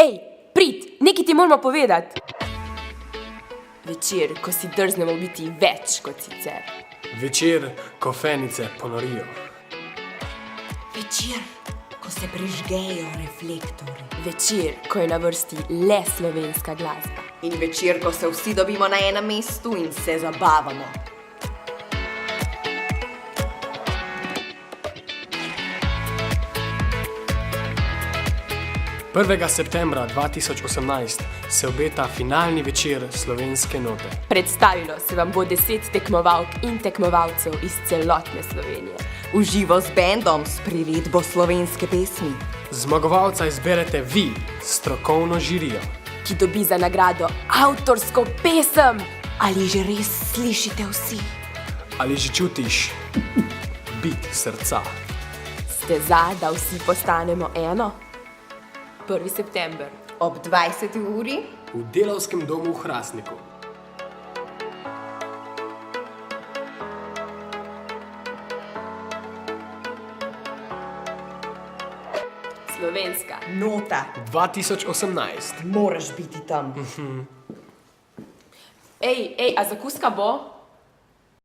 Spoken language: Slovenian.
Ej, prid, nekaj ti moramo povedati. Večer, ko si drznemo biti več kot sicer. Večer, ko fenice ponorijo. Večer, ko se prižgejo reflektorji. Večer, ko je na vrsti le slovenska glasba. In večer, ko se vsi dobimo na enem mestu in se zabavamo. Prvega septembra 2018 se obeta finalni večer Slovenske note. Predstavilo se vam bo 10 tekmovalk in tekmovalcev iz celotne Slovenije. Uživo z bendom s priredbo slovenske pesmi. Zmagovalca izberete vi, strokovno žirijo. Ki dobi za nagrado avtorsko pesem. Ali že res slišite vsi? Ali že čutiš bit srca? Ste za, da vsi postanemo eno? 1. september. Ob 20. uri? V Delavskem domu v Hrastniku. Slovenska. Nota. 2018. Moraš biti tam. Ej, a zakuska bo?